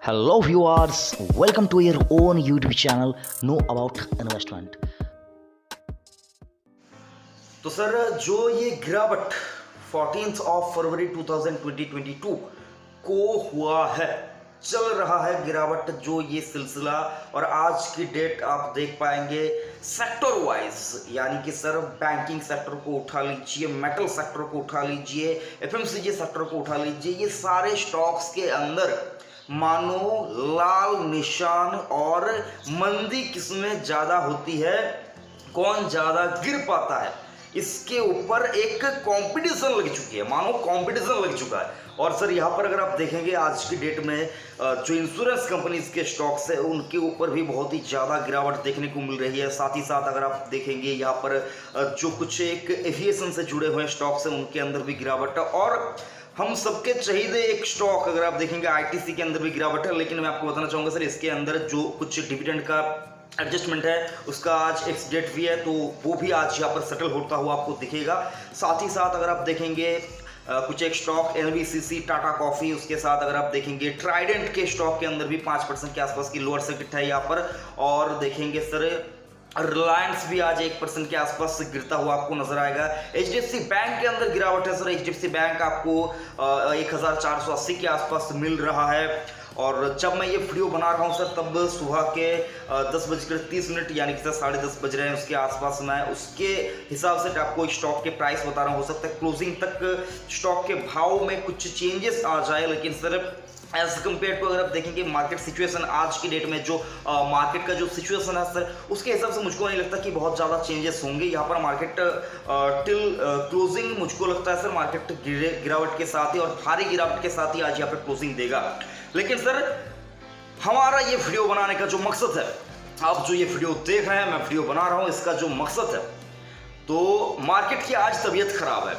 Hello viewers, welcome to your own YouTube channel Know About Investment। तो sir जो ये गिरावट 14 फरवरी 2022 को हुआ है, चल रहा है गिरावट जो ये सिलसिला, और आज की डेट आप देख पाएंगे सेक्टर वाइज, यानी कि सर बैंकिंग सेक्टर को उठा लीजिए, मेटल सेक्टर को उठा लीजिए, एफएमसीजी सेक्टर को उठा लीजिए, ये सारे स्टॉक्स के अंदर मानो लाल निशान और मंदी किसमें ज़्यादा होती है, कौन ज़्यादा गिर पाता है, इसके ऊपर एक कंपटीशन लग चुकी है, मानो कंपटीशन लग चुका है। और सर यहाँ पर अगर आप देखेंगे आज की डेट में जो इंश्योरेंस कंपनीज के स्टॉक्स है उनके ऊपर भी बहुत ही ज़्यादा गिरावट देखने को मिल रही है। साथ ही साथ अगर आप देखेंगे यहाँ पर जो कुछ एक एविएशन से जुड़े हुए स्टॉक्स हैं उनके अंदर भी गिरावट है, और हम सबके चहीदे एक स्टॉक अगर आप देखेंगे आईटीसी के अंदर भी गिरावट है। लेकिन मैं आपको बताना चाहूँगा सर, इसके अंदर जो कुछ डिविडेंड का एडजस्टमेंट है उसका आज एक्स डेट भी है, तो वो भी आज यहाँ पर सेटल होता हुआ आपको दिखेगा। साथ ही साथ अगर आप देखेंगे कुछ एक स्टॉक एनबीसीसी, टाटा कॉफी, उसके साथ अगर आप देखेंगे ट्राइडेंट के स्टॉक के अंदर भी 5% के आसपास की लोअर सर्किट है यहाँ पर। और देखेंगे सर रिलायंस भी आज 1% के आसपास गिरता हुआ आपको नजर आएगा। एचडीएफसी बैंक के अंदर गिरावट है सर, एचडीएफसी बैंक आपको 1480 के आसपास मिल रहा है। और जब मैं ये वीडियो बना रहा हूँ सर तब सुबह के 10:30 यानी कि सर 10:30 बज रहे हैं, उसके आसपास मैं उसके हिसाब से आपको स्टॉक के प्राइस बता रहा हूँ। हो सकता है क्लोजिंग तक स्टॉक के भाव में कुछ चेंजेस आ जाए, लेकिन सर एज कम्पेयर टू अगर आप देखेंगे मार्केट सिचुएशन आज की डेट में जो मार्केट का जो सिचुएशन है सर उसके हिसाब से मुझको नहीं लगता कि बहुत ज़्यादा चेंजेस होंगे यहाँ पर। मार्केट टिल क्लोजिंग मुझको लगता है सर मार्केट गिरावट के साथ ही और भारी गिरावट के साथ ही आज यहाँ पर क्लोजिंग देगा। लेकिन सर हमारा ये वीडियो बनाने का जो मकसद है, आप जो ये वीडियो देख रहे हैं, मैं वीडियो बना रहा हूँ, इसका जो मकसद है, तो मार्केट की आज तबीयत खराब है,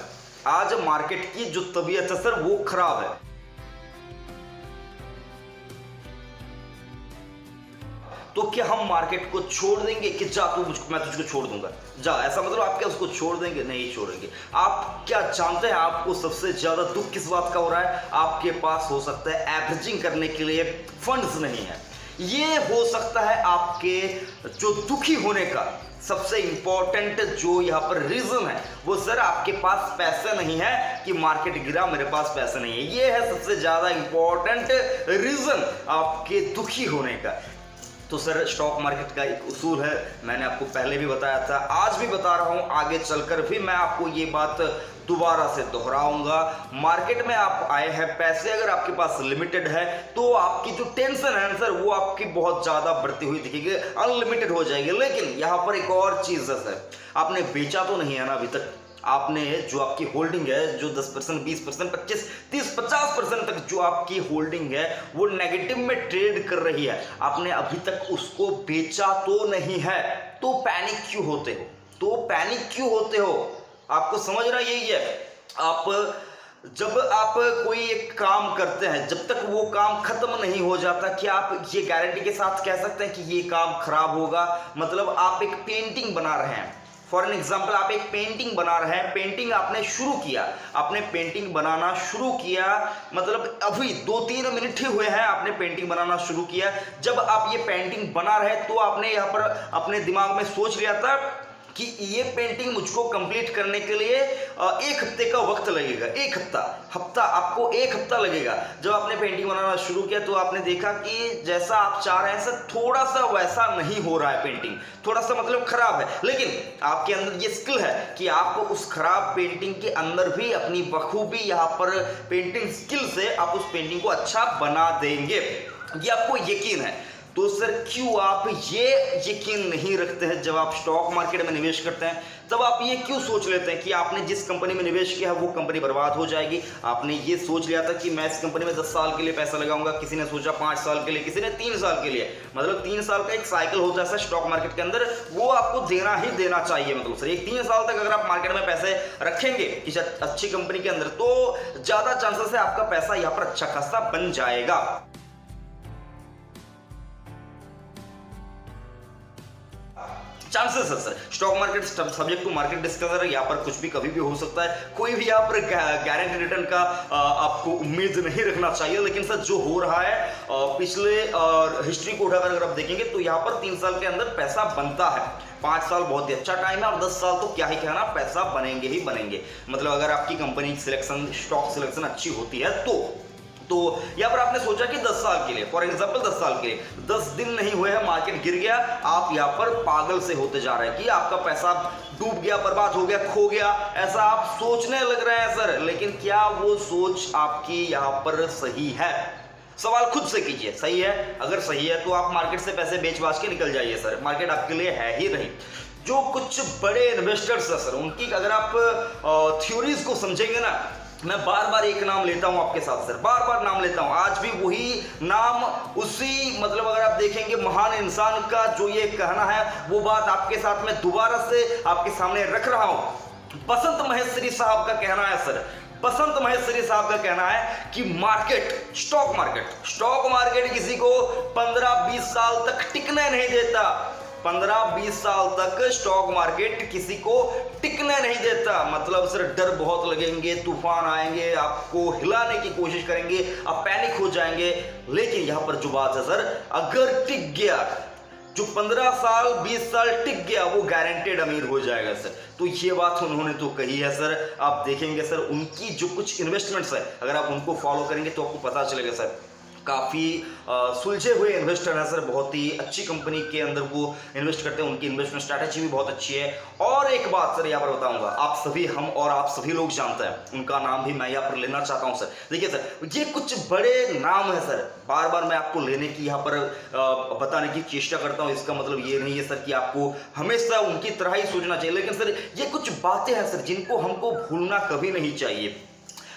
आज मार्केट की जो तबीयत है सर वो खराब है। तो क्या हम मार्केट को छोड़ देंगे कि जा तू मुझको, मैं तुझको छोड़ दूंगा जा, ऐसा मतलब आप क्या उसको छोड़ देंगे? नहीं छोड़ेंगे। आप क्या जानते हैं आपको सबसे ज्यादा दुख किस बात का हो रहा है? आपके पास हो सकता है एवरेजिंग करने के लिए फंड्स नहीं है। ये हो सकता है आपके जो दुखी होने का सबसे इंपॉर्टेंट जो यहाँ पर रीजन है वो सर आपके पास पैसे नहीं है कि मार्केट गिरा, मेरे पास पैसे नहीं है। ये है सबसे ज्यादा इंपॉर्टेंट रीजन आपके दुखी होने का। तो सर स्टॉक मार्केट का एक उसूल है, मैंने आपको पहले भी बताया था, आज भी बता रहा हूं, आगे चलकर भी मैं आपको ये बात दोबारा से दोहराऊंगा। मार्केट में आप आए हैं, पैसे अगर आपके पास लिमिटेड है तो आपकी जो टेंशन है सर वो आपकी बहुत ज्यादा बढ़ती हुई दिखेगी, अनलिमिटेड हो जाएगी। लेकिन यहाँ पर एक और चीज है सर, आपने बेचा तो नहीं है ना अभी तक, आपने जो आपकी होल्डिंग है जो 10%, 20%, 25%, 30%, 50% तक जो आपकी होल्डिंग है वो नेगेटिव में ट्रेड कर रही है, आपने अभी तक उसको बेचा तो नहीं है, तो पैनिक क्यों होते हो? तो पैनिक क्यों होते हो? आपको समझना यही है, आप जब आप कोई एक काम करते हैं जब तक वो काम खत्म नहीं हो जाता क्या आप ये गारंटी के साथ कह सकते हैं कि ये काम खराब होगा? मतलब आप एक पेंटिंग बना रहे हैं, फॉर एन एग्जाम्पल आप एक पेंटिंग बना रहे हैं, पेंटिंग आपने शुरू किया, आपने पेंटिंग बनाना शुरू किया, मतलब अभी 2-3 मिनट ही हुए हैं आपने पेंटिंग बनाना शुरू किया। जब आप ये पेंटिंग बना रहे तो आपने यहाँ पर अपने दिमाग में सोच लिया था कि ये पेंटिंग मुझको कंप्लीट करने के लिए 1 हफ्ते का वक्त लगेगा, 1 हफ्ता आपको 1 हफ्ता लगेगा। जब आपने पेंटिंग बनाना शुरू किया तो आपने देखा कि जैसा आप चाह रहे हैं सर थोड़ा सा वैसा नहीं हो रहा है, पेंटिंग थोड़ा सा मतलब खराब है। लेकिन आपके अंदर ये स्किल है कि आप उस खराब पेंटिंग के अंदर भी अपनी बखूबी यहाँ पर पेंटिंग स्किल से आप उस पेंटिंग को अच्छा बना देंगे, ये आपको यकीन है। तो सर क्यों आप ये यकीन नहीं रखते हैं? जब आप स्टॉक मार्केट में निवेश करते हैं तब आप ये क्यों सोच लेते हैं कि आपने जिस कंपनी में निवेश किया है वो कंपनी बर्बाद हो जाएगी? आपने ये सोच लिया था कि मैं इस कंपनी में 10 साल के लिए पैसा लगाऊंगा, किसी ने सोचा 5 साल के लिए, किसी ने 3 साल के लिए, मतलब 3 साल का एक साइकिल होता है स्टॉक मार्केट के अंदर, वो आपको देना ही देना चाहिए। मतलब सर एक 3 साल तक अगर आप मार्केट में पैसे रखेंगे किसी अच्छी कंपनी के अंदर तो ज्यादा चांसेस है आपका पैसा यहाँ पर अच्छा खासा बन जाएगा। चांसेस है sir. Stock market subject to market discover है, यहाँ पर कुछ भी कभी भी हो सकता है, कोई भी यहाँ पर गारंटी रिटर्न का आपको उम्मीद नहीं रखना चाहिए। लेकिन सर जो हो रहा है पिछले हिस्ट्री को उठाकर अगर आप देखेंगे तो यहाँ पर 3 साल के अंदर पैसा बनता है। 5 साल बहुत ही अच्छा टाइम है और 10 साल तो क्या ही कहना, पैसा बनेंगे ही बनेंगे। मतलब अगर आपकी कंपनी की सिलेक्शन, स्टॉक सिलेक्शन अच्छी होती है तो यहाँ पर आपने सोचा कि 10 साल के लिए, फॉर एग्जांपल 10 साल के लिए 10 दिन नहीं हुए हैं, मार्केट गिर गया, आप यहाँ पर पागल से होते जा रहे हैं कि आपका पैसा डूब गया, बर्बाद हो गया, खो गया, ऐसा आप सोचने लग रहे हैं सर। लेकिन क्या वो सोच आपकी यहाँ पर सही है? सवाल खुद से कीजिए, सही है? अगर सही है तो आप मार्केट से पैसे बेच बाच के निकल जाइए सर, मार्केट आपके लिए है ही नहीं। जो कुछ बड़े इन्वेस्टर्स है सर, उनकी अगर आप थ्योरीज को समझेंगे ना, मैं बार बार एक नाम लेता हूं आपके साथ सर, बार बार नाम लेता हूं, आज भी वही नाम, उसी मतलब अगर आप देखेंगे महान इंसान का जो ये कहना है, वो बात आपके साथ में दोबारा से आपके सामने रख रहा हूं। बसंत महेश्वरी साहब का कहना है सर, बसंत महेश्वरी साहब का कहना है कि मार्केट, स्टॉक मार्केट किसी को 15-20 साल तक टिकने नहीं देता। 15-20 साल तक स्टॉक मार्केट किसी को टिकने नहीं देता। मतलब सर डर बहुत लगेंगे, तूफान आएंगे, आपको हिलाने की कोशिश करेंगे, आप पैनिक हो जाएंगे। लेकिन यहां पर जो बात है सर, अगर टिक गया, जो 15 साल 20 साल टिक गया, वो गारंटेड अमीर हो जाएगा सर। तो ये बात उन्होंने तो कही है सर। आप देखेंगे सर उनकी जो कुछ इन्वेस्टमेंट्स है, अगर आप उनको फॉलो करेंगे तो आपको पता चलेगा सर, काफ़ी सुलझे हुए इन्वेस्टर हैं सर, बहुत ही अच्छी कंपनी के अंदर वो इन्वेस्ट करते हैं, उनकी इन्वेस्टमेंट स्ट्रैटेजी भी बहुत अच्छी है। और एक बात सर यहाँ पर बताऊंगा, आप सभी, हम और आप सभी लोग जानते हैं, उनका नाम भी मैं यहाँ पर लेना चाहता हूँ सर। देखिए सर, ये कुछ बड़े नाम है सर, बार बार मैं आपको लेने की यहाँ पर बताने की चेष्टा करता हूँ, इसका मतलब ये नहीं है सर कि आपको हमेशा उनकी तरह ही सोचना चाहिए। लेकिन सर ये कुछ बातें हैं सर जिनको हमको भूलना कभी नहीं चाहिए।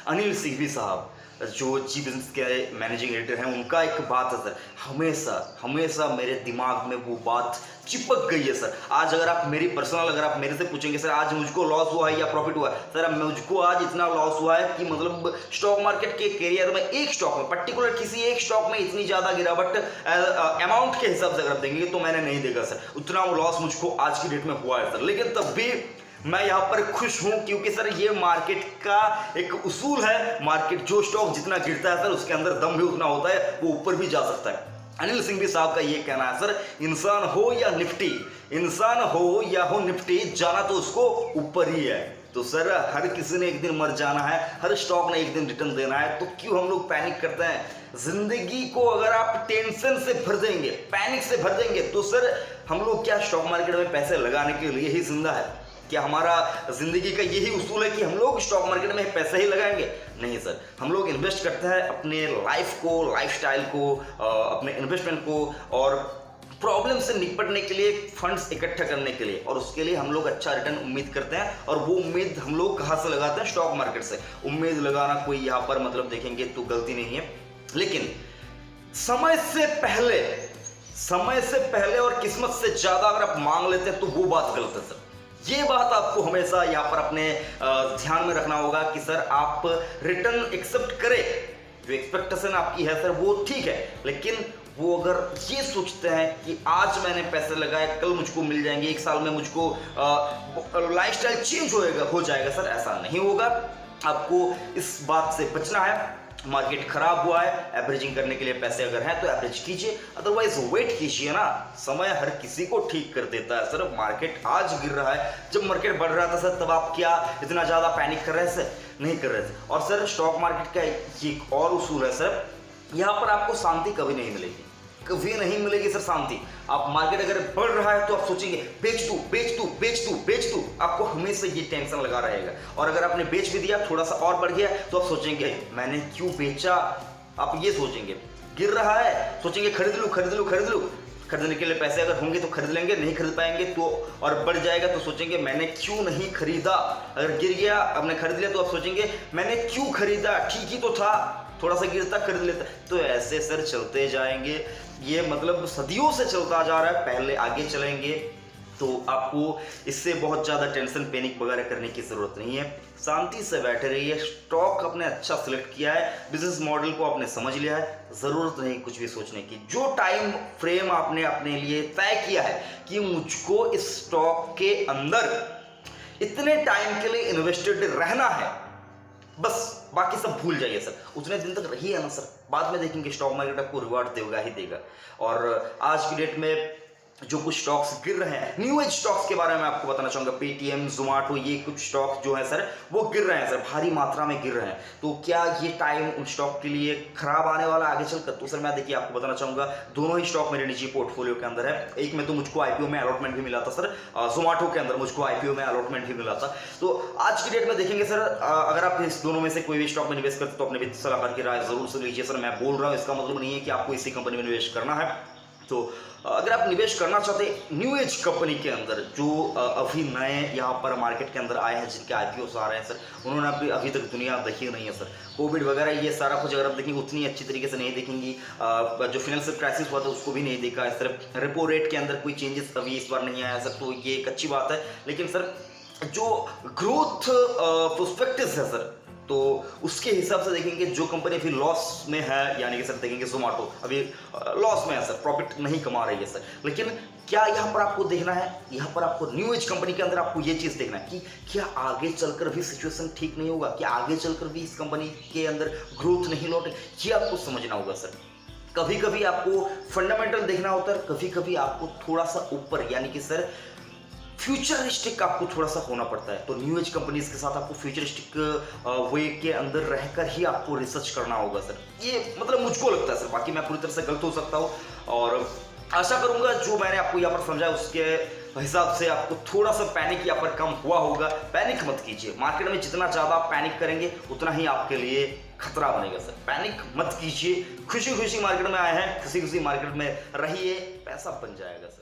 अनिल सिंघवी साहब जो जी बिजनेस के मैनेजिंग एडिटर हैं, उनका एक बात है सर, हमेशा मेरे दिमाग में वो बात चिपक गई है सर। आज अगर आप मेरी पर्सनल, अगर आप मेरे से पूछेंगे सर आज मुझको लॉस हुआ है या प्रॉफिट हुआ है, सर अब मुझको आज इतना लॉस हुआ है कि मतलब स्टॉक मार्केट के कैरियर में एक स्टॉक में, पर्टिकुलर किसी एक स्टॉक में इतनी ज्यादा गिरावट अमाउंट के हिसाब से अगर आप देंगे तो मैंने नहीं देखा सर, उतना लॉस मुझको आज की डेट में हुआ है सर। लेकिन तब भी मैं यहाँ पर खुश हूँ क्योंकि सर ये मार्केट का एक उसूल है, मार्केट जो स्टॉक जितना गिरता है सर उसके अंदर दम भी उतना होता है, वो ऊपर भी जा सकता है। अनिल सिंघवी साहब का ये कहना है सर, इंसान हो या निफ्टी, जाना तो उसको ऊपर ही है। तो सर हर किसी ने एक दिन मर जाना है, हर स्टॉक ने एक दिन रिटर्न देना है, तो क्यों हम लोग पैनिक करते हैं? जिंदगी को अगर आप टेंशन से भर देंगे, पैनिक से भर देंगे, तो सर हम लोग क्या स्टॉक मार्केट में पैसे लगाने के लिए ही जिंदा है? क्या हमारा जिंदगी का यही उसूल है कि हम लोग स्टॉक मार्केट में पैसे ही लगाएंगे? नहीं सर, हम लोग इन्वेस्ट करते हैं अपने लाइफ को, लाइफस्टाइल को, अपने इन्वेस्टमेंट को, और प्रॉब्लम से निपटने के लिए, फंड्स इकट्ठा करने के लिए, और उसके लिए हम लोग अच्छा रिटर्न उम्मीद करते हैं। और वो उम्मीद हम लोग कहाँ से लगाते हैं? स्टॉक मार्केट से। उम्मीद लगाना कोई यहाँ पर मतलब देखेंगे तो गलती नहीं है, लेकिन समय से पहले और किस्मत से ज्यादा अगर आप मांग लेते हैं तो वो बात गलत है सर। ये बात आपको हमेशा यहाँ पर अपने ध्यान में रखना होगा कि सर आप रिटर्न एक्सेप्ट करें, जो एक्सपेक्टेशन आपकी है सर वो ठीक है, लेकिन वो अगर ये सोचते हैं कि आज मैंने पैसे लगाए, कल मुझको मिल जाएंगे, एक साल में मुझको लाइफस्टाइल चेंज हो जाएगा सर, ऐसा नहीं होगा। आपको इस बात से बचना है। मार्केट खराब हुआ है, एवरेजिंग करने के लिए पैसे अगर हैं तो एवरेज कीजिए, अदरवाइज वेट कीजिए ना, समय हर किसी को ठीक कर देता है सर। मार्केट आज गिर रहा है, जब मार्केट बढ़ रहा था सर तब आप क्या इतना ज़्यादा पैनिक कर रहे थे? नहीं कर रहे थे। और सर स्टॉक मार्केट का एक और उसूल है सर, यहाँ पर आपको शांति कभी नहीं मिलेगी, कभी नहीं मिलेगी सर शांति। आप मार्केट अगर बढ़ रहा है तो आप सोचेंगे बेच दूं, आपको हमेशा ये टेंशन लगा रहेगा। और अगर आपने बेच भी दिया, थोड़ा सा और बढ़ गया, तो आप सोचेंगे मैंने क्यों बेचा, आप ये सोचेंगे। गिर रहा है, सोचेंगे खरीद लूं, खरीदने के लिए पैसे अगर होंगे तो खरीद लेंगे, नहीं खरीद पाएंगे तो, और बढ़ जाएगा तो सोचेंगे मैंने क्यों नहीं खरीदा। अगर गिर गया, आपने खरीद लिया, तो आप सोचेंगे मैंने क्यों खरीदा, ठीक ही तो था, थोड़ा सा गिरता खरीद लेता। तो ऐसे सर चलते जाएंगे, ये मतलब सदियों से चलता जा रहा है, पहले आगे चलेंगे तो आपको इससे बहुत ज़्यादा टेंशन पैनिक वगैरह करने की ज़रूरत नहीं है। शांति से बैठे रहिए। स्टॉक आपने अच्छा सिलेक्ट किया है, बिजनेस मॉडल को आपने समझ लिया है, ज़रूरत नहीं कुछ भी सोचने की। जो टाइम फ्रेम आपने अपने लिए तय किया है कि मुझको इस स्टॉक के अंदर इतने टाइम के लिए इन्वेस्टेड रहना है, बस बाकी सब भूल जाइए सर। उतने दिन तक रहिए ना सर, बाद में देखेंगे स्टॉक मार्केट आपको रिवार्ड देगा ही देगा। और आज की डेट में जो कुछ स्टॉक्स गिर रहे हैं, न्यू एज स्टॉक्स के बारे में आपको बताना चाहूंगा। पेटीएम, जोमेटो, ये कुछ स्टॉक जो है सर वो गिर रहे हैं सर, भारी मात्रा में गिर रहे हैं। तो क्या ये टाइम उन स्टॉक के लिए खराब आने वाला आगे चलकर? तो सर मैं देखिए आपको बताना चाहूंगा, दोनों ही स्टॉक मेरे निजी पोर्टफोलियो के अंदर है। एक में तो मुझको आईपीओ में अलॉटमेंट भी मिला था सर, जोमेटो के अंदर मुझको आईपीओ में अलॉटमेंट भी मिला था। तो आज की डेट में देखेंगे सर, अगर आप इस दोनों में से कोई भी स्टॉक में निवेश करते तो अपने वित्त सलाहकार की राय जरूर से लीजिए सर। मैं बोल रहा हूँ, इसका मतलब नहीं है कि आपको इसी कंपनी में निवेश करना है। तो अगर आप निवेश करना चाहते हैं न्यू एज कंपनी के अंदर, जो अभी नए यहाँ पर मार्केट के अंदर आए हैं, जिनके आईपीओ आ रहे हैं सर, उन्होंने अभी तक दुनिया देखी नहीं है सर। कोविड वगैरह ये सारा कुछ अगर आप देखेंगे उतनी अच्छी तरीके से नहीं देखेंगी। जो फाइनेंशियल क्राइसिस हुआ था उसको भी नहीं देखा है सर। रेपो रेट के अंदर कोई चेंजेस अभी इस बार नहीं आया सर, तो ये एक अच्छी बात है। लेकिन सर जो ग्रोथ प्रोस्पेक्टिव्स है सर, तो उसके हिसाब से देखेंगे जो कंपनी अभी लॉस में है, यानी कि सर देखेंगे जोमेटो अभी लॉस में है सर, प्रॉफिट नहीं कमा रही है सर। लेकिन क्या यहाँ पर आपको देखना है, यहाँ पर आपको न्यू एज कंपनी के अंदर आपको ये चीज़ देखना है कि क्या आगे चलकर भी सिचुएशन ठीक नहीं होगा, क्या आगे चलकर भी इस कंपनी के अंदर ग्रोथ नहीं लौटे, ये आपको समझना होगा सर। कभी कभी आपको फंडामेंटल देखना होता है, कभी कभी आपको थोड़ा सा ऊपर यानी कि सर फ्यूचरिस्टिक आपको थोड़ा सा होना पड़ता है। तो न्यू एज कंपनीज के साथ आपको फ्यूचरिस्टिक वे के अंदर रहकर ही आपको रिसर्च करना होगा सर। ये मतलब मुझको लगता है सर, बाकी मैं पूरी तरह से गलत हो सकता हूँ। और आशा करूंगा जो मैंने आपको यहाँ पर समझाया उसके हिसाब से आपको थोड़ा सा पैनिक यहाँ पर कम हुआ होगा। पैनिक मत कीजिए, मार्केट में जितना ज़्यादा आप पैनिक करेंगे उतना ही आपके लिए खतरा बनेगा सर। पैनिक मत कीजिए, खुशी खुशी मार्केट में आए हैं, खुशी खुशी मार्केट में रहिए, पैसा बन जाएगा सर।